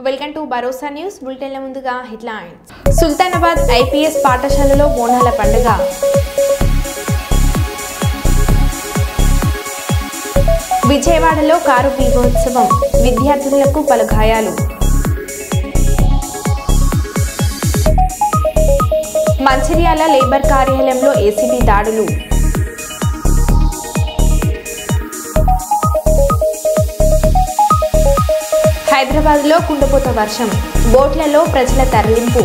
Welcome to Bharosa news బులెటిన్ల ముందుగా headlines. Sultanabad IPS పాఠశాలలో బోనాల పండుగ. విజయవాడలో కారు దీపోత్సవం, విద్యార్థులకు పలు గాయాలు. మంచిర్యాల లేబర్ కార్యాలయంలో ఏసీబీ దాడులు. హైదరాబాద్లో కుండపోత వర్షం, బోట్లలో ప్రజల తరలింపు.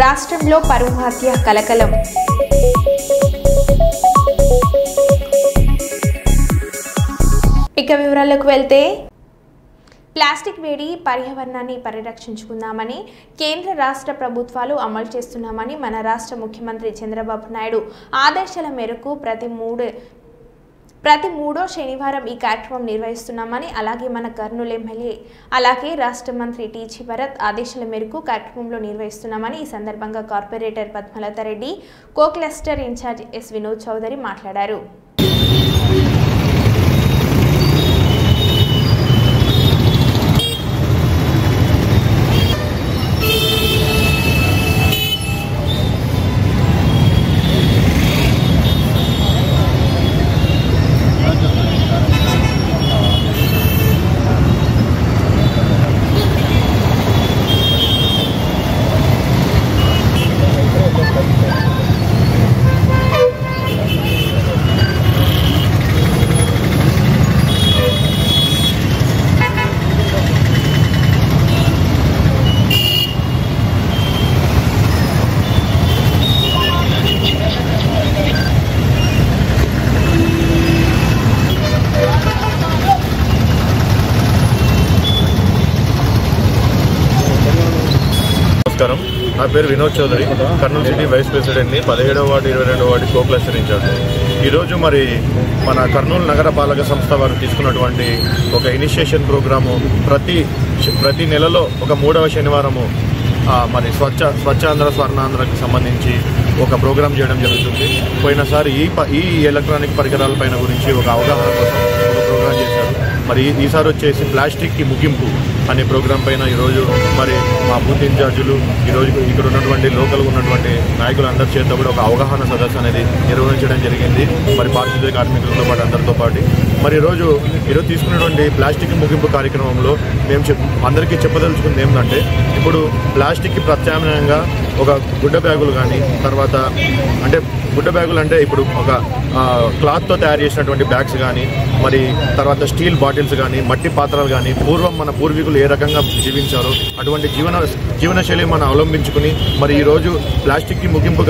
రాష్ట్రంలో పరువు హత్య కలకలం. ఇక వివరాలకు వెళ్తే, ప్లాస్టిక్ వేడి పర్యావరణాన్ని పరిరక్షించుకుందామని కేంద్ర రాష్ట్ర ప్రభుత్వాలు అమలు చేస్తున్నామని మన రాష్ట్ర ముఖ్యమంత్రి చంద్రబాబు నాయుడు ఆదేశాల మేరకు ప్రతి మూడో శనివారం ఈ కార్యక్రమం నిర్వహిస్తున్నామని, అలాగే మన కర్నూలు ఎమ్మెల్యే అలాగే రాష్ట్ర మంత్రి టీజీ భరత్ ఆదేశాల మేరకు కార్యక్రమంలో నిర్వహిస్తున్నామని ఈ సందర్భంగా corporator Padmalatha Reddy, co cluster incharge S Vinod Chaudhary మాట్లాడారు. నమస్కారం, నా పేరు వినోద్ చౌదరి, కర్నూలు సిటీ వైస్ ప్రెసిడెంట్ని, 17వ వార్డు 22వ వార్డు కో క్లస్టర్ ఇన్ఛార్జ్. ఈరోజు మరి మన కర్నూలు నగర పాలక సంస్థ వారు తీసుకున్నటువంటి ఒక ఇనిషియేషన్ ప్రోగ్రాము ప్రతి నెలలో ఒక 3వ శనివారము మరి స్వచ్ఛాంధ్ర స్వర్ణాంధ్రకి సంబంధించి ఒక ప్రోగ్రాం చేయడం జరుగుతుంది. పోయినసారి ఈ ఎలక్ట్రానిక్ పరికరాల పైన గురించి ఒక అవగాహన కోసం ఒక ప్రోగ్రాం చేశారు. మరి ఈసారి వచ్చేసి ప్లాస్టిక్కి ముగింపు అనే ప్రోగ్రాం పైన ఈరోజు మరి మా బూత్ ఇన్ఛార్జీలు, ఈరోజు ఇక్కడ ఉన్నటువంటి లోకల్గా ఉన్నటువంటి నాయకులందరి చేత కూడా ఒక అవగాహన సదస్సు అనేది నిర్వహించడం జరిగింది. మరి పారిశుద్ధ్య కార్మికులతో పాటు అందరితో పాటు మరి ఈరోజు తీసుకున్నటువంటి ప్లాస్టిక్ ముగింపు కార్యక్రమంలో మేము అందరికీ చెప్పదలుచుకుంది ఏంటంటే, ఇప్పుడు ప్లాస్టిక్కి ప్రత్యామ్నాయంగా ఒక గుడ్డ బ్యాగులు కానీ, తర్వాత అంటే గుడ్డ బ్యాగులు అంటే ఇప్పుడు ఒక క్లాత్తో తయారు చేసినటువంటి బ్యాగ్స్ కానీ, మరి తర్వాత స్టీల్ బాటిల్స్ కానీ, మట్టి పాత్రలు కానీ, పూర్వం మన పూర్వీకులు ఏ రకంగా జీవించారో అటువంటి జీవనశైలి మనం అవలంబించుకుని మరి ఈరోజు ప్లాస్టిక్కి ముగింపు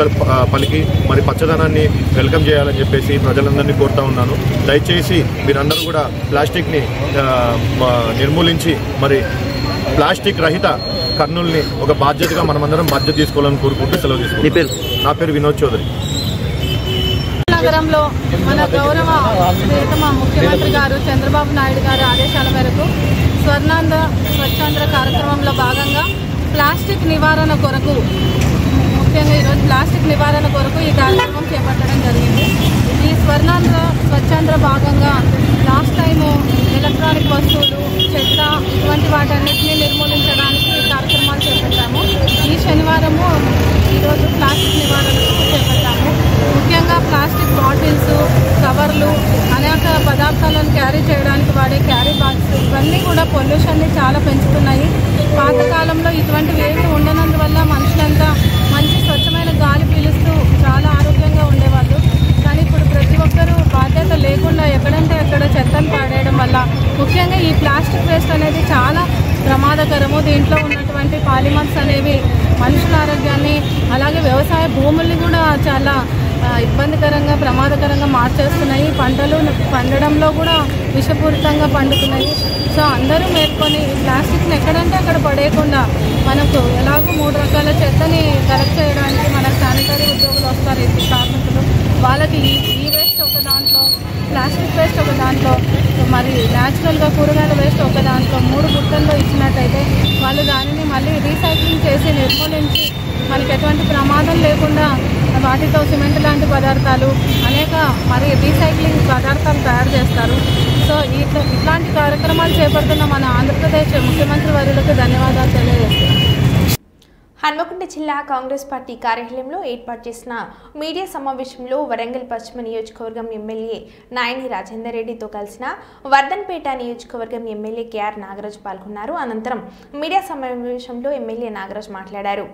పలికి మరి పచ్చదనాన్ని వెల్కమ్ చేయాలని చెప్పేసి ప్రజలందరినీ కోరుతా ఉన్నాను. దయచేసి మీరందరూ కూడా ప్లాస్టిక్ని నిర్మూలించి మరి ప్లాస్టిక్ రహిత కర్నూలుని ఒక బాధ్యతగా మనమందరం బాధ్యత తీసుకోవాలని కోరుకుంటూ సెలవు తీసుకుంటాం. నా పేరు వినోద్ చౌదరి. నగరంలో మన గౌరవ ముఖ్యమంత్రి గారు చంద్రబాబు నాయుడు గారి ఆదేశాల మేరకు స్వచ్ఛాంధ్ర కార్యక్రమంలో భాగంగా ప్లాస్టిక్ నివారణ కొరకు, ముఖ్యంగా ఈరోజు ప్లాస్టిక్ నివారణ కొరకు ఈ కార్యక్రమం చేపట్టడం జరిగింది. ఈ స్వచ్ఛాంధ్ర భాగంగా లాస్ట్ టైము ఎలక్ట్రానిక్ వస్తువులు, చెత్త ఇటువంటి వాటన్నిటినీ నిర్మూలించడానికి ఈ కార్యక్రమాలు చేపట్టాము. ఈ శనివారము ఈరోజు ప్లాస్టిక్ నివారణ చేపట్టాము. ముఖ్యంగా ప్లాస్టిక్ బాటిల్స్, కవర్లు, అనేక పదార్థాలను క్యారీ చేయడానికి వాడే క్యారీ బాగ్స్ ఇవన్నీ కూడా పొల్యూషన్ని చాలా పెంచుతున్నాయి. పాతకాలంలో ఇటువంటివి ఏమీ ఉండనందువల్ల మనుషులంతా మంచి స్వచ్ఛమైన గాలి పీలుస్తూ చాలా ఆరోగ్యంగా ఉండేవాళ్ళు. కానీ ఇప్పుడు ప్రతి ఒక్కరూ బాధ్యత లేకుండా ఎక్కడంటే అక్కడ చెత్తను పాడేయడం వల్ల ముఖ్యంగా ఈ ప్లాస్టిక్ వేస్ట్ అనేది చాలా ప్రమాదకరము. దీంట్లో ఉన్నటువంటి పాలిమర్స్ అనేవి మనుషుల ఆరోగ్యాన్ని, అలాగే వ్యవసాయ భూముల్ని కూడా చాలా ఇబ్బందికరంగా, ప్రమాదకరంగా మార్చేస్తున్నాయి. పంటలు పండడంలో కూడా విషపూరితంగా పండుతున్నాయి. సో అందరూ మేల్కొని ప్లాస్టిక్ని ఎక్కడంటే అక్కడ పడేయకుండా, మనకు ఎలాగో 3 రకాల చెత్తని కలెక్ట్ చేయడానికి మన శానిటరీ ఉద్యోగులు వస్తారు, ఈ కార్మికులు, వాళ్ళకి ఈ వేస్ట్ ఒక దాంట్లో, ప్లాస్టిక్ వేస్ట్ ఒక దాంట్లో, మరి న్యాచురల్గా కూరగాయల వేస్ట్ ఒక దాంట్లో 3 బుట్టల్లో ఇచ్చినట్టయితే వాళ్ళు దానిని మళ్ళీ రీసైక్లింగ్ చేసి నిర్మూలించి మనకి ఎటువంటి ప్రమాదం లేకుండా వాటితో సిమెంట్ లాంటి పదార్థాలు, అనేక మరి రీసైక్లింగ్ పదార్థాలు తయారు చేస్తారు. సో ఇట్లాంటి కార్యక్రమాలు చేపడుతున్న మన ఆంధ్రప్రదేశ్ ముఖ్యమంత్రి వర్యులకు ధన్యవాదాలు తెలియజేస్తున్నాను. హన్మకొండ జిల్లా కాంగ్రెస్ పార్టీ కార్యాలయంలో ఏర్పాటు చేసిన మీడియా సమావేశంలో వరంగల్ పశ్చిమ నియోజకవర్గం ఎమ్మెల్యే నాయని రాజేందర్ రెడ్డితో కలిసిన వర్ధన్పేట నియోజకవర్గం ఎమ్మెల్యే కేఆర్ నాగరాజ్ పాల్గొన్నారు. అనంతరం మీడియా సమావేశంలో ఎమ్మెల్యే నాగరాజ్ మాట్లాడారు.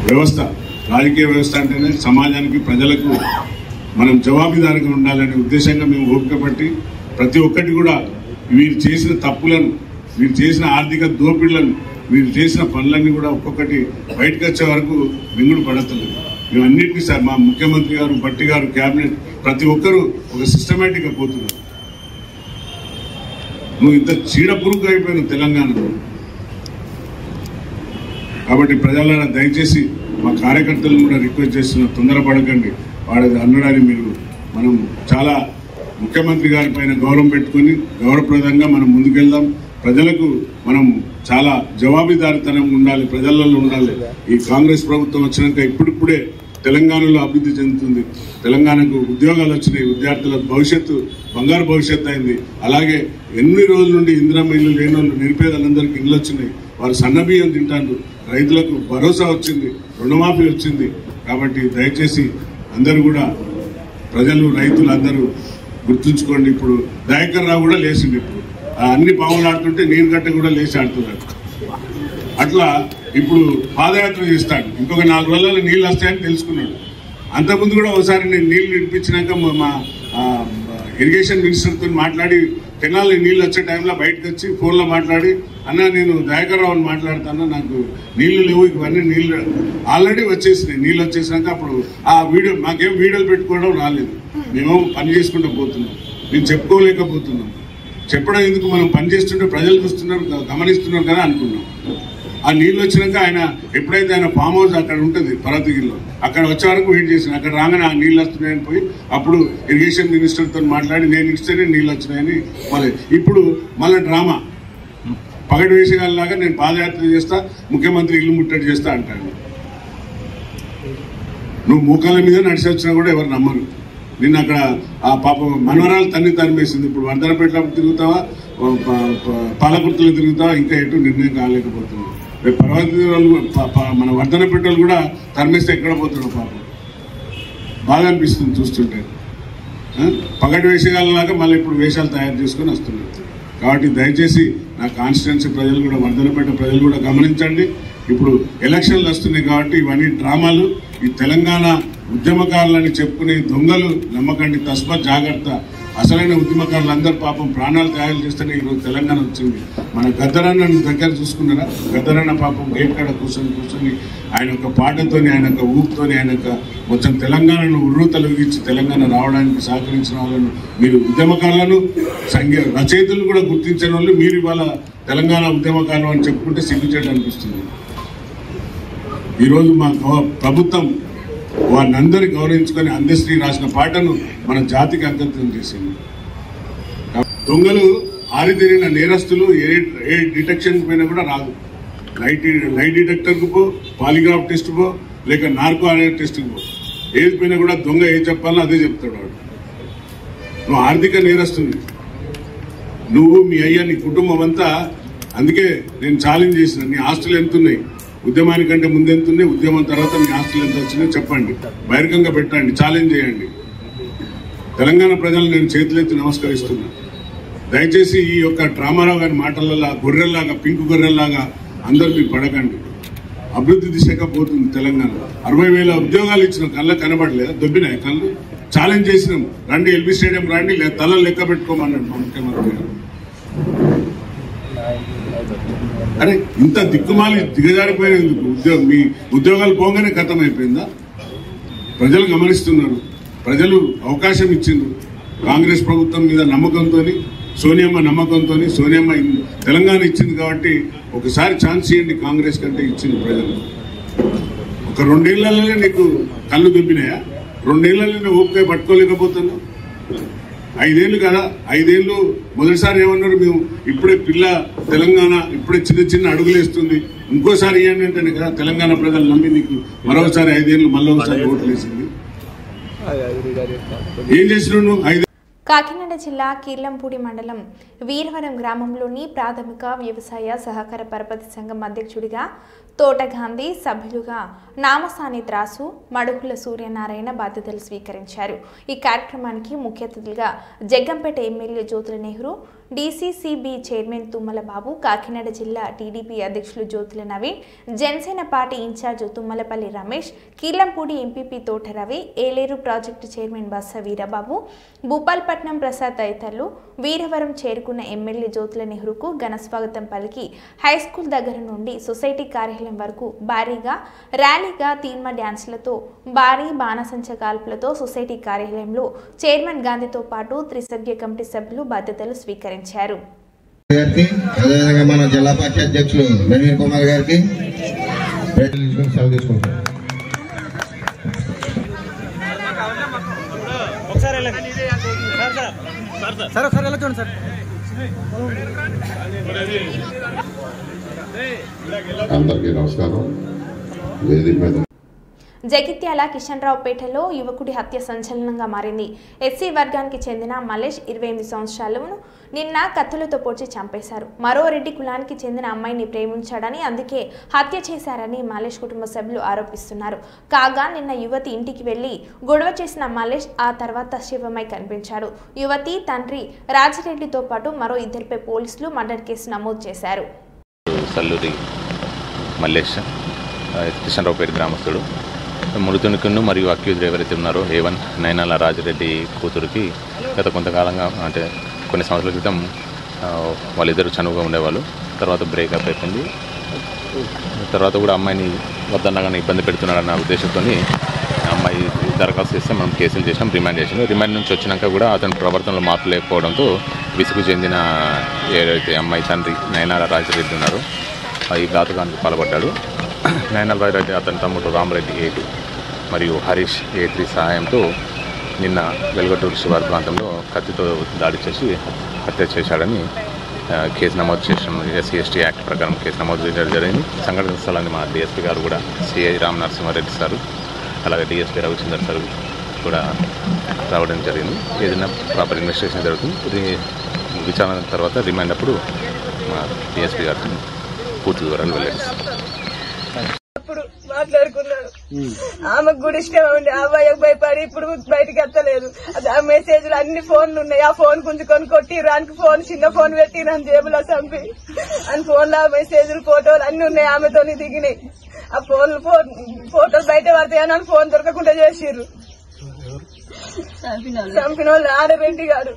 వ్యవస్థ రాజకీయ వ్యవస్థ అంటేనే సమాజానికి ప్రజలకు మనం జవాబుదారీగా ఉండాలనే ఉద్దేశంగా మేము ఓపిక పట్టి ప్రతి ఒక్కటి కూడా వీరు చేసిన తప్పులను, వీరు చేసిన ఆర్థిక దోపిడులను, వీరు చేసిన పనులన్నీ కూడా ఒక్కొక్కటి బయటకు వచ్చే వరకు మింగుడు పడతలేదు. మేమన్నింటినీ సార్ మా ముఖ్యమంత్రి గారు, భట్టి గారు, క్యాబినెట్ ప్రతి ఒక్కరూ ఒక సిస్టమేటిక్గా పోతున్నారు. నువ్వు ఇంత చీడపురుగు అయిపోయిన తెలంగాణలో. కాబట్టి ప్రజలను దయచేసి మా కార్యకర్తలను కూడా రిక్వెస్ట్ చేస్తున్న, తొందరపడకండి. వాడది అన్నడాన్ని మనం చాలా ముఖ్యమంత్రి గారి పైన గౌరవం పెట్టుకుని గౌరవప్రదంగా మనం ముందుకెళ్దాం. ప్రజలకు మనం చాలా జవాబుదారీతనం ఉండాలి, ప్రజలలో ఉండాలి. ఈ కాంగ్రెస్ ప్రభుత్వం వచ్చినాక ఇప్పుడిప్పుడే తెలంగాణలో అభివృద్ధి చెందుతుంది. తెలంగాణకు ఉద్యోగాలు వచ్చినాయి, విద్యార్థుల భవిష్యత్తు బంగారు భవిష్యత్తు అయింది. అలాగే ఎన్ని రోజుల నుండి ఇందిరమ్మ ఇల్లు లేని వాళ్ళు, నిరుపేదలందరికీ ఇల్లు వచ్చినాయి. వారు సన్నబియ్యం తింటారు, రైతులకు భరోసా వచ్చింది, రుణమాఫీ వచ్చింది. కాబట్టి దయచేసి అందరూ కూడా ప్రజలు, రైతులు అందరూ గుర్తుంచుకోండి. ఇప్పుడు దయాకర్ రావు కూడా లేచింది. ఇప్పుడు అన్ని పాములు ఆడుతుంటే నీరు గట్ట కూడా లేచి ఆడుతున్నారు. అట్లా ఇప్పుడు పాదయాత్ర చేస్తాడు. ఇంకొక 4 రోజుల్లో నీళ్ళు వస్తాయని తెలుసుకున్నాడు. అంతకుముందు కూడా ఒకసారి నేను నీళ్లు నింపించినాక మా ఇరిగేషన్ మినిస్టర్తో మాట్లాడి కెనాల్లో నీళ్ళు వచ్చే టైంలో బయటకు వచ్చి ఫోన్లో మాట్లాడి, అన్న నేను దయాకర్ రావుని మాట్లాడుతాను, నాకు నీళ్లు లేవు, ఇవన్నీ నీళ్ళు ఆల్రెడీ వచ్చేసినాయి. నీళ్ళు వచ్చేసినాక అప్పుడు ఆ వీడియో మాకేం వీడియోలు పెట్టుకోవడం రాలేదు. మేము పని చేసుకుంటూ పోతున్నాం, మేము చెప్పుకోలేకపోతున్నాం. చెప్పడం ఎందుకు, మనం పని చేస్తుంటే ప్రజలు చూస్తున్నారు, గమనిస్తున్నారు కదా అనుకున్నాం. ఆ నీళ్ళు వచ్చినాక ఆయన ఎప్పుడైతే ఆయన ఫామ్ హౌస్ అక్కడ ఉంటుంది పర్వతగిరిలో, అక్కడ వచ్చే వరకు వెయిట్ చేసిన. అక్కడ రాగానే ఆ నీళ్ళు వస్తున్నాయని పోయి అప్పుడు ఇరిగేషన్ మినిస్టర్తో మాట్లాడి నేను ఇస్తేనే నీళ్ళు వచ్చినాయని మళ్ళీ ఇప్పుడు మళ్ళీ డ్రామా పగటి వేసేగాలాగా నేను పాదయాత్ర చేస్తా, ముఖ్యమంత్రి ఇల్లు ముట్టడి చేస్తా అంటాడు. నువ్వు మోకాళ్ళ మీద నడిచి వచ్చినా కూడా ఎవరు నమ్మరు. నిన్న అక్కడ ఆ పాప మనవరాలు తరిమేసింది. ఇప్పుడు వర్ధనపేటలో తిరుగుతావా, పాలకుర్తిలో తిరుగుతావా, ఇంకా ఎటు నిర్ణయం కాలేకపోతున్నావు. మన వర్ధనపేటలు కూడా తరిమేస్తే ఎక్కడ పోతున్నావు పాపం. బాగా అనిపిస్తుంది చూస్తుంటే. పగటి వేషగాలలాగా మళ్ళీ ఇప్పుడు వేషాలు తయారు చేసుకొని వస్తున్నారు. కాబట్టి దయచేసి నా కాన్స్టిట్యున్సీ ప్రజలు కూడా, వర్ధనపేట ప్రజలు కూడా గమనించండి. ఇప్పుడు ఎలక్షన్లు వస్తున్నాయి కాబట్టి ఇవన్నీ డ్రామాలు. ఈ తెలంగాణ ఉద్యమకారులని చెప్పుకునే దొంగలు నమ్మకండి, తస్మాత్ జాగ్రత్త. అసలైన ఉద్యమకారులందరూ పాపం ప్రాణాలు త్యాగాలు చేస్తేనే ఈరోజు తెలంగాణ వచ్చింది. మన గద్దరన్న దగ్గర చూసుకున్నారా, గద్దరన్న పాపం గేట్ కాడ కూర్చొని ఆయన యొక్క పాటతోని, ఆయన యొక్క ఊపుతోని, ఆయన యొక్క మొత్తం తెలంగాణను ఉర్రూతలుగించి తెలంగాణ రావడానికి సహకరించిన వాళ్ళను, మీరు ఉద్యమకారులను రచయితలు కూడా గుర్తించిన వాళ్ళు మీరు ఇవాళ తెలంగాణ ఉద్యమకారులు అని చెప్పుకుంటే సిగ్గుచేటు అనిపిస్తుంది. ఈరోజు మా ప్రభుత్వం వారిని అందరి గౌరవించుకొని అందశ్రీ రాసిన పాటను మన జాతికి అంకితం చేసింది. దొంగలు ఆరితేరిన నేరస్తులు ఏ డిటెక్షన్ పైన కూడా రాదు. లైట్ డిటెక్టర్కు పో, పాలిగ్రాఫ్ టెస్ట్ పో, లేక నార్కో అనే టెస్ట్కి పో, ఏది పైన కూడా దొంగ ఏ చెప్పాలో అదే చెప్తాడు వాడు. నువ్వు ఆర్థిక నేరస్తుంది, నువ్వు మీ అయ్యా నీ కుటుంబం అంతా. అందుకే నేను ఛాలెంజ్ చేసిన, నీ ఆస్తులు ఎంతున్నాయి, ఉద్యమానికంటే ముందెంతున్నాయి, ఉద్యమం తర్వాత మీ ఆస్తులు ఎంత వచ్చినాయో చెప్పండి, బహిరంగంగా పెట్టండి, ఛాలెంజ్ చేయండి. తెలంగాణ ప్రజలు నేను చేతులెత్తి నమస్కరిస్తున్నా. దయచేసి ఈ యొక్క డ్రామారావు గారి మాటలలో గొర్రెల్లాగా, పింక్ గొర్రెల్లాగా అందరూ మీరు పడకండి. అభివృద్ధి దిశగా పోతుంది తెలంగాణ. 60,000 ఉద్యోగాలు ఇచ్చిన కళ్ళ కనబడలేదా, దొబ్బినాయి కళ్ళు. ఛాలెంజ్ చేసినాం, రండి ఎల్బీ స్టేడియం రండి, తల లెక్క పెట్టుకోమన్నాడు మా ముఖ్యమంత్రి గారు. అరే ఇంత దిక్కుమాలి దిగజారిపోయినందుకు మీ ఉద్యోగాలు పోగానే ఖతం అయిపోయిందా? ప్రజలు గమనిస్తున్నారు, ప్రజలు అవకాశం ఇచ్చిండ్రు. కాంగ్రెస్ ప్రభుత్వం మీద నమ్మకంతో, సోనియమ్మ నమ్మకంతో, సోనియమ్మ తెలంగాణ ఇచ్చింది కాబట్టి ఒకసారి ఛాన్స్ ఇవ్వండి. కాంగ్రెస్ కంటే ఇచ్చింది ప్రజలు. ఒక 2 ఏళ్లలోనే నీకు కళ్ళు దొబ్బినాయా? 2 ఏళ్లలోనే ఓపిక పట్టుకోలేకపోతున్నావు. 5 ఏళ్ళు కదా, 5 ఏళ్ళు మొదటిసారి ఏమన్నారు, మేము ఇప్పుడే పిల్ల తెలంగాణ ఇప్పుడే చిన్న చిన్న అడుగులు వేస్తుంది, ఇంకోసారి ఇవ్వండి అంటేనే కదా తెలంగాణ ప్రజలు నమ్మి నీకు మరోసారి 5 ఏళ్ళు మళ్ళీ ఒకసారి ఓట్లు వేసింది. ఏం చేసినావు నువ్వు? 5 కాకినాడ జిల్లా కీర్లంపూడి మండలం వీరవరం గ్రామంలోని ప్రాథమిక వ్యవసాయ సహకార పరపతి సంఘం అధ్యక్షుడిగా తోటగాంధీ, సభ్యులుగా నామసాని త్రాసు, మడుగుల సూర్యనారాయణ బాధ్యతలు స్వీకరించారు. ఈ కార్యక్రమానికి ముఖ్య అతిథులుగా Jaggampeta MLA Jyothula Nehru, DCCB chairman Thummala Babu, Kakinada జిల్లా టీడీపీ అధ్యక్షులు Jyothula Naveen, Janasena party incharge Thummalapalli Ramesh, Kirlampudi MPP Thota Ravi, Eleru project chairman Bassa Veerababu, Bhupalpatnam Prasad తదితరులు వీరవరం చేరుకున్న ఎమ్మెల్యే జ్యోతుల నెహ్రూకు ఘన స్వాగతం పలికి హైస్కూల్ దగ్గర నుండి సొసైటీ కార్యాలయం వరకు భారీగా ర్యాలీగా తీర్మ డ్యాన్స్లతో భారీ బాణసంచ కాల్పులతో సొసైటీ కార్యాలయంలో చైర్మన్ గాంధీతో పాటు త్రిసభ్య కమిటీ సభ్యులు బాధ్యతలు స్వీకరించారు. మన జిల్లా పార్టీ అధ్యక్షులు నవీన్ కుమార్ గారికి అందరికీ నమస్కారం. వేదిక మీద జగిత్యాల కిషన్రావుపేటలో యువకుడి హత్య సంచలనంగా మారింది. ఎస్సీ వర్గానికి చెందిన మలేష్ 28 సంవత్సరాలను నిన్న కత్తులతో పొడిచి చంపేశారు. మరో రెడ్డి కులానికి చెందిన అమ్మాయిని ప్రేమించాడని, అందుకే హత్య చేశారని మలేష్ కుటుంబ సభ్యులు ఆరోపిస్తున్నారు. కాగా నిన్న యువతి ఇంటికి వెళ్లి గొడవ చేసిన మలేష్ ఆ తర్వాత శివమై కనిపించాడు. యువతి తండ్రి రాజిరెడ్డితో పాటు మరో 2పై పోలీసులు మర్డర్ కేసు నమోదు చేశారు. సల్లూరి మల్లేష్ కిషన్రావుపేట గ్రామస్తుడు. మృతునికును మరియు అక్యూజ్డ్ ఎవరైతే ఉన్నారో A1 నైనాల రాజిరెడ్డి కూతురికి గత కొంతకాలంగా అంటే కొన్ని సంవత్సరాల క్రితం వాళ్ళిద్దరూ చనువుగా ఉండేవాళ్ళు. తర్వాత బ్రేకప్ అయిపోయింది. తర్వాత కూడా అమ్మాయిని వద్దన్నగానే ఇబ్బంది పెడుతున్నాడన్న ఉద్దేశంతో అమ్మాయి దరఖాస్తు చేస్తే మనం కేసులు చేసాం, రిమాండ్ చేసాం. రిమాండ్ నుంచి వచ్చినాక కూడా అతని ప్రవర్తనలో మార్పు లేకపోవడంతో విసుగు చెందిన ఏదైతే అమ్మాయి తండ్రి నైనాల రాజిరెడ్డి ఉన్నారో ఈ ఘాతుకానికి పాల్పడ్డాడు. నైనాల రాజిరెడ్డి అతని తమ్ముడు రామరెడ్డి A2 మరియు హరీష్ A3 సహాయంతో నిన్న వెలుగటూరు శివారు ప్రాంతంలో కత్తితో దాడి చేసి హత్య చేశాడని కేసు నమోదు చేసిన SC/ST యాక్ట్ ప్రకారం కేసు నమోదు చేయడం జరిగింది. సంఘటన స్థలాన్ని మా DSP గారు కూడా CI రామ్ నరసింహారెడ్డి సారు అలాగే DSP రవిచందర్ సార్ కూడా రావడం జరిగింది. ఏదైనా ప్రాపర్ ఇన్వెస్టిగేషన్ జరుగుతుంది. విచారణ తర్వాత రిమాండ్ అప్పుడు మా DSP గారు పూర్తి వివరాలు వెల్లడిస్తారు. మాట్లాడుకున్నాడు. ఆమెకు కూడా ఇష్టం ఉండి ఆ అబ్బాయికి భయపడి ఇప్పుడు బయటకు ఎత్తలేదు. ఆ మెసేజ్లు అన్ని ఫోన్లు ఉన్నాయి. ఆ ఫోన్ గుంజుకొని కొట్టిరు. ఆయనకు ఫోన్ చిన్న ఫోన్ పెట్టిరు అని జేబులో చంపి అని ఫోన్లో ఆ మెసేజ్లు ఫోటోలు అన్ని ఉన్నాయి. ఆమెతో దిగినాయి. ఆ ఫోటోలు బయట పడతాయని అని ఫోన్ దొరకకుండా చేసిర్రు. చంపిన వాళ్ళు ఆడరెడ్డి గారు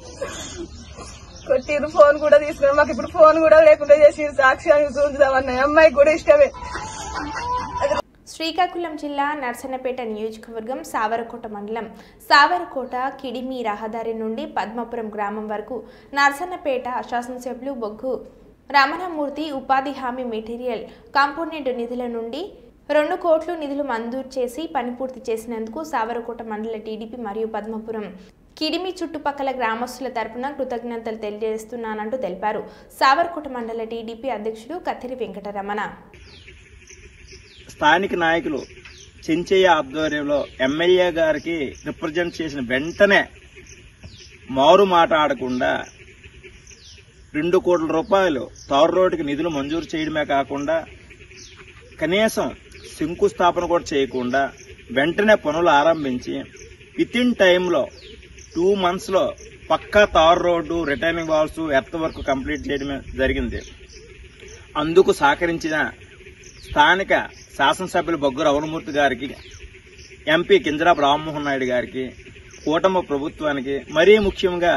కొట్టిరు. ఫోన్ కూడా తీసుకున్నారు. మాకు ఇప్పుడు ఫోన్ కూడా లేకుండా చేసిరు. సాక్ష్యాన్ని చూద్దామన్నాయి. అమ్మాయికి కూడా ఇష్టమే. శ్రీకాకుళం జిల్లా నర్సన్నపేట నియోజకవర్గం సావరకోట మండలం సావరకోట కిడిమి రహదారి నుండి పద్మపురం గ్రామం వరకు నర్సన్నపేట శాసనసభ్యులు బొగ్గు రమణమూర్తి ఉపాధి హామీ మెటీరియల్ కాంపోనెంట్ నిధుల నుండి 2 కోట్లు నిధులు మంజూరు చేసి పని పూర్తి చేసినందుకు సావరకోట మండల టీడీపీ మరియు పద్మపురం కిడిమి చుట్టుపక్కల గ్రామస్తుల తరపున కృతజ్ఞతలు తెలియజేస్తున్నానంటూ తెలిపారు. సావరకోట మండల టీడీపీ అధ్యక్షుడు కత్తిరి వెంకటరమణ. స్థానిక నాయకులు చెంచయ్య ఆధ్వర్యంలో ఎమ్మెల్యే గారికి రిప్రజెంట్ చేసిన వెంటనే మారు మాట్లాడకుండా 2 కోట్ల రూపాయలు తారు రోడ్డుకి నిధులు మంజూరు చేయడమే కాకుండా కనీసం శంకుస్థాపన కూడా చేయకుండా వెంటనే పనులు ఆరంభించి విత్ ఇన్ టైంలో 2 months పక్కా తారు road, returning walls, earth work complete చేయడమే జరిగింది. అందుకు సహకరించిన స్థానిక శాసనసభ్యులు బొగ్గు రమణమూర్తి గారికి, ఎంపీ కింజరాపు రామ్మోహన్ నాయుడు గారికి, కూటమి ప్రభుత్వానికి, మరీ ముఖ్యంగా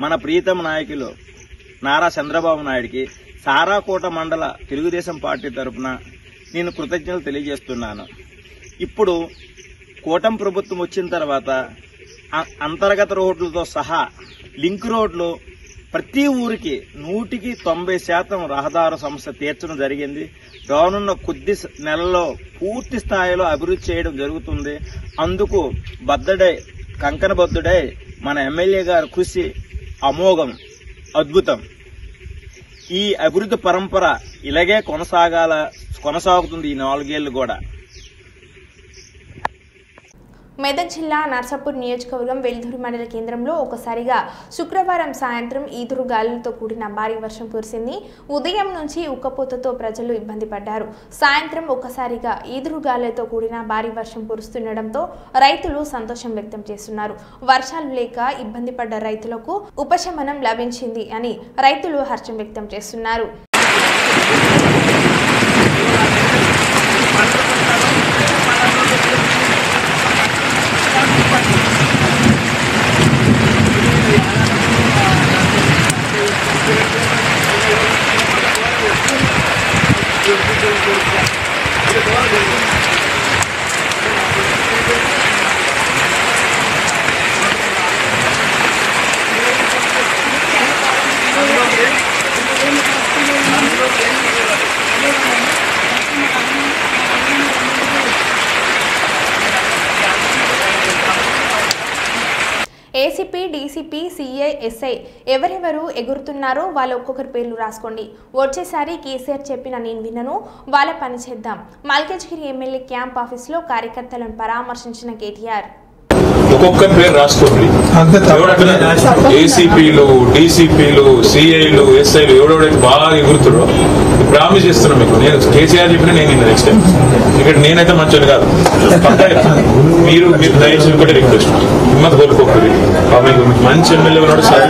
మన ప్రీతమ నాయకులు నారా చంద్రబాబు నాయుడికి సారాకోట మండల తెలుగుదేశం పార్టీ తరఫున నేను కృతజ్ఞతలు తెలియజేస్తున్నాను. ఇప్పుడు కూటమి ప్రభుత్వం వచ్చిన తర్వాత అంతర్గత రోడ్లతో సహా లింక్ రోడ్లు ప్రతి ఊరికి 190% రహదారు సమస్య తీర్చడం జరిగింది. రానున్న కొద్ది నెలల్లో పూర్తి స్థాయిలో అభివృద్ధి చేయడం జరుగుతుంది. అందుకు కంకణబద్ధుడై మన ఎమ్మెల్యే గారి కృషి అమోఘం, అద్భుతం. ఈ అభివృద్ధి పరంపర ఇలాగే కొనసాగుతుంది ఈ 4 ఏళ్లు కూడా. మెదక్ జిల్లా నర్సాపూర్ నియోజకవర్గం వెల్దుర్తి మండల కేంద్రంలో ఒకసారిగా శుక్రవారం సాయంత్రం ఈదురుగాలులతో కూడిన భారీ వర్షం కురిసింది. ఉదయం నుంచి ఉక్కపోతతో ప్రజలు ఇబ్బంది పడ్డారు. సాయంత్రం ఒకసారిగా ఈదురుగాలులతో కూడిన భారీ వర్షం కురుస్తుండటంతో రైతులు సంతోషం వ్యక్తం చేస్తున్నారు. వర్షాలు లేక ఇబ్బంది పడ్డ రైతులకు ఉపశమనం లభించింది అని రైతులు హర్షం వ్యక్తం చేస్తున్నారు. ఏసీపీ, డీసీపీ, సీఐ, ఎస్ఐ ఎవరెవరు ఎగురుతున్నారో వాళ్ళ ఒక్కొక్కరి పేర్లు రాసుకోండి. వచ్చేసారి కేసీఆర్ చెప్పిన నేను వినను, వాళ్ళ పని చేద్దాం. మల్కాజ్గిరి ఎమ్మెల్యే క్యాంప్ ఆఫీసులో కార్యకర్తలను పరామర్శించిన కేటీఆర్. ఒక్కొక్కరి పేరు రాసుకోండి. ఏసీపీలు, డీసీపీలు, సిఐలు, ఎస్ఐలు ఎవడెవడైతే బాగా ఎగురుతారో ప్రామిస్ చేస్తున్నాం మీకు. నేను కేసీఆర్ చెప్పిన నేను నెక్స్ట్ టైం ఇక్కడ నేనైతే మంచోని కాదు. మీరు దయచేసి ఒకటి రిక్వెస్ట్, హిమ్మత్ కోల్పోకూడదు. మీకు మంచి ఎమ్మెల్యే ఉన్నాడు సార్.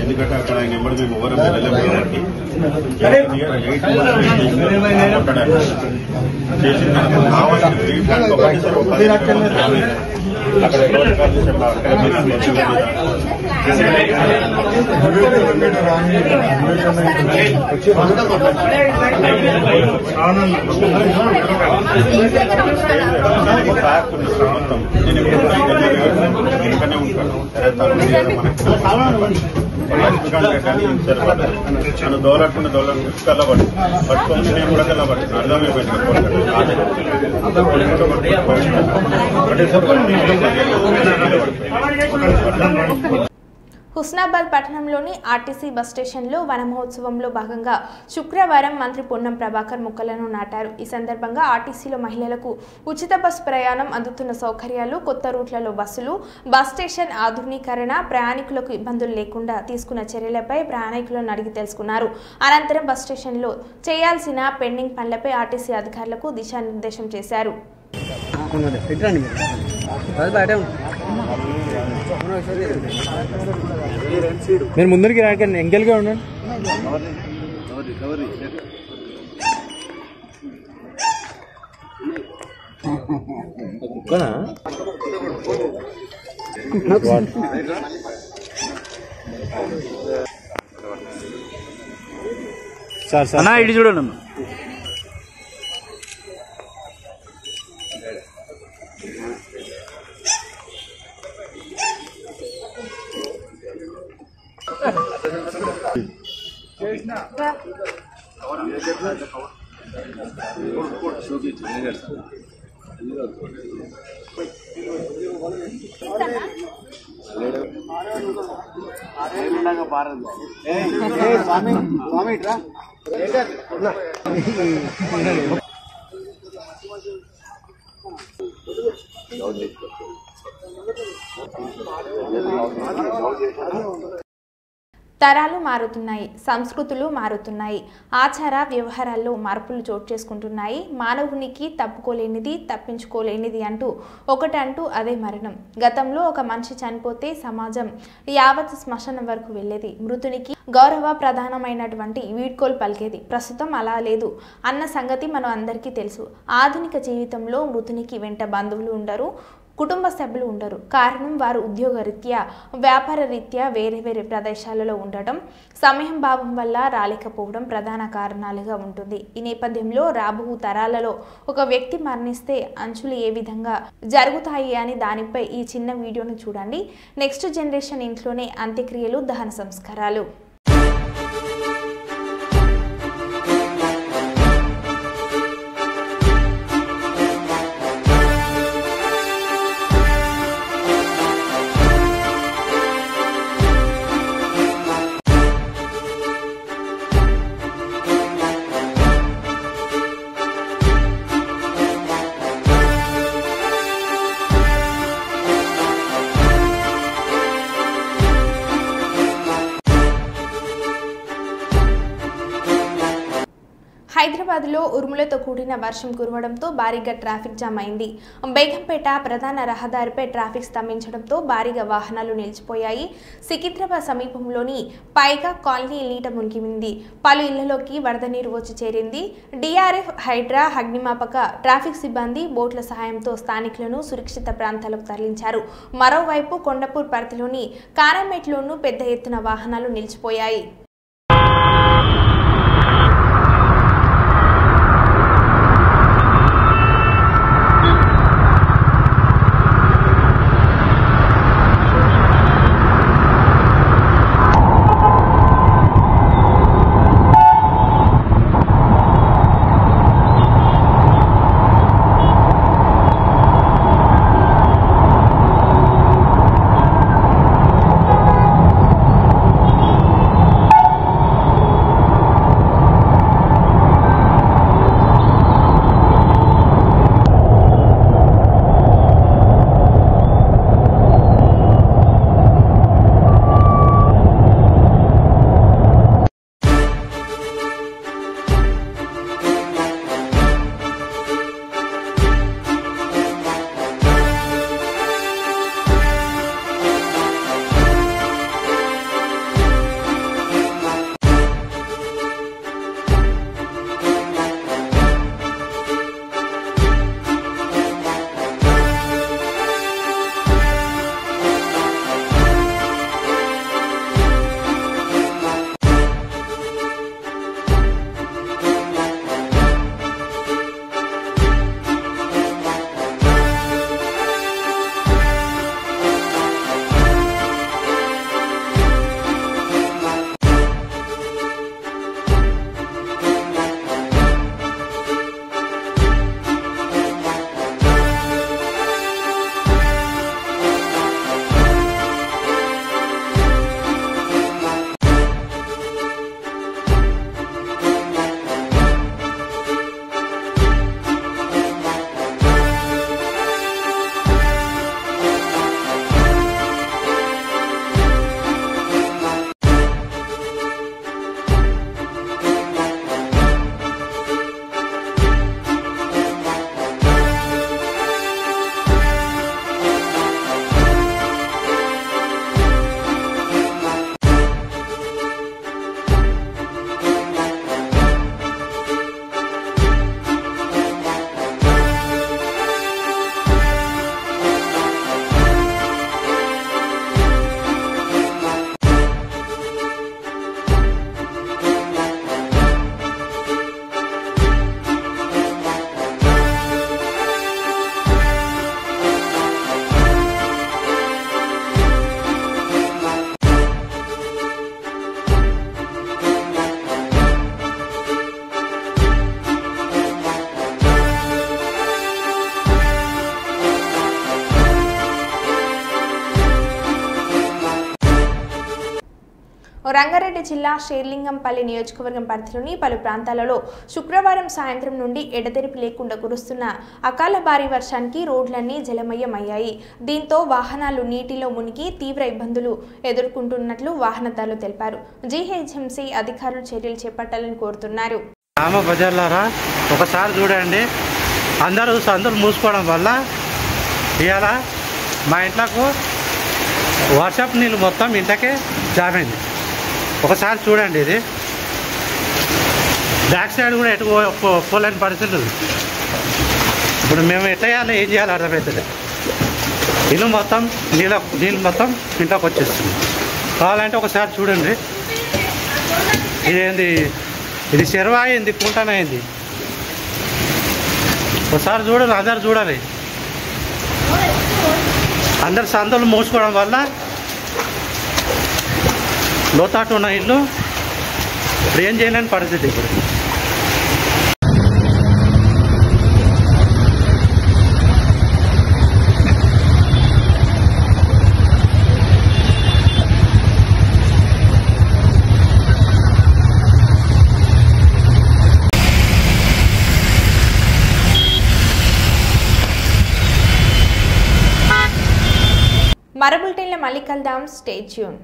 ఎందుకంటే అక్కడ ఆయన ఎంబడి మేము ఎవరం వెళ్ళలేము. నన్ను దోలకుండా కళ్ళబడి పట్టుకొని నేను కూడా కళ్ళబడి అర్థమైపోయింది. హుస్నాబాద్ పట్టణంలోని ఆర్టీసీ బస్ స్టేషన్లో వన మహోత్సవంలో భాగంగా శుక్రవారం మంత్రి పొన్నం ప్రభాకర్ మొక్కలను నాటారు. ఈ సందర్భంగా ఆర్టీసీలో మహిళలకు ఉచిత బస్సు ప్రయాణం, అందుతున్న సౌకర్యాలు, కొత్త రూట్లలో బస్సులు, బస్ స్టేషన్ ఆధునీకరణ, ప్రయాణికులకు ఇబ్బందులు లేకుండా తీసుకున్న చర్యలపై ప్రయాణికులను అడిగి తెలుసుకున్నారు. అనంతరం బస్ స్టేషన్లో చేయాల్సిన పెండింగ్ పనులపై ఆర్టీసీ అధికారులకు దిశానిర్దేశం చేశారు. మీరు ముందరికి రాకండి, ఎంగల్గా ఉండండి. అన్నా ఇటు చూడండి అన్న. తరాలు మారుతున్నాయి, సంస్కృతులు మారుతున్నాయి, ఆచార వ్యవహారాల్లో మార్పులు చోటు చేసుకుంటున్నాయి. మానవునికి తప్పుకోలేనిది, తప్పించుకోలేనిది అంటూ అదే మరణం. గతంలో ఒక మనిషి చనిపోతే సమాజం యావత్ శ్మశానం వరకు వెళ్ళేది. మృతునికి గౌరవ ప్రధానమైనటువంటి వీడ్కోలు పలికేది. ప్రస్తుతం అలా లేదు అన్న సంగతి మనం అందరికీ తెలుసు. ఆధునిక జీవితంలో మృతునికి వెంట బంధువులు ఉండరు, కుటుంబ సభ్యులు ఉండరు. కారణం వారు ఉద్యోగరీత్యా, వ్యాపార రీత్యా వేరే వేరే ప్రదేశాలలో ఉండటం, సమయం భావం వల్ల రాలేకపోవడం ప్రధాన కారణాలుగా ఉంటుంది. ఈ నేపథ్యంలో రాబో తరాలలో ఒక వ్యక్తి మరణిస్తే అంచులు ఏ విధంగా జరుగుతాయి అని దానిపై ఈ చిన్న వీడియోని చూడండి. నెక్స్ట్ జనరేషన్ ఇంట్లోనే అంత్యక్రియలు, దహన సంస్కారాలు. హైదరాబాద్లో ఉరుములతో కూడిన వర్షం కురవడంతో భారీగా ట్రాఫిక్ జామ్ అయింది. బేగంపేట ప్రధాన రహదారిపై ట్రాఫిక్ స్తంభించడంతో భారీగా వాహనాలు నిలిచిపోయాయి. సికింద్రాబాద్ సమీపంలోని పైగా కాలనీ నీట మునిగింది. పలు ఇళ్లలోకి వరద నీరు వచ్చి చేరింది. డిఆర్ఎఫ్, హైడ్రా, అగ్నిమాపక, ట్రాఫిక్ సిబ్బంది బోట్ల సహాయంతో స్థానికులను సురక్షిత ప్రాంతాలకు తరలించారు. మరోవైపు కొండపూర్ పరిధిలోని కారామెట్లోనూ పెద్ద ఎత్తున వాహనాలు నిలిచిపోయాయి. రంగారెడ్డి జిల్లా షేర్లింగంపల్లి నియోజకవర్గం పరిధిలోని పలు ప్రాంతాలలో శుక్రవారం సాయంత్రం నుండి ఎడతెరిపి లేకుండా కురుస్తున్న అకాల భారీ వర్షానికి రోడ్లన్నీ జలమయమయ్యాయి. దీంతో వాహనాలు నీటిలో మునిగి తీవ్ర ఇబ్బందులు ఎదుర్కొంటున్నట్లు వాహనదారులు తెలిపారు. జీహెచ్ఎంసీ అధికారులు చర్యలు చేపట్టాలని కోరుతున్నారు. గ్రామ ప్రజలారా ఒకసారి చూడండి, అందరూ సందులు మూసుకోవడం వల్ల ఇవాళ మా ఇంట్లోకి వర్షపు నీళ్ళు మొత్తం ఇంట్లోకే జామైంది. ఒకసారి చూడండి, ఇది బ్యాక్ సైడ్ కూడా ఎటు పోలేని పరిస్థితి ఉంది. ఇప్పుడు మేము ఎట్లా చేయాలి, ఏం చేయాలి అర్థమవుతుంది. ఇల్లు మొత్తం నీళ్ళు మొత్తం ఇంట్లోకి వచ్చేస్తుంది. కావాలంటే ఒకసారి చూడండి, ఇదేంది, ఇది చెరువు అయింది, కుంటనైంది. ఒకసారి చూడాలి, అందరు చూడాలి. అందరు సందులు మూసుకోవడం వల్ల లోతాటు ఉన్న ఇల్లు ఇప్పుడు ఏం చేయలేని పరిస్థితి. ఇప్పుడు మరో బులెటిన్లో మళ్ళీ కలుద్దాం. Stay tune.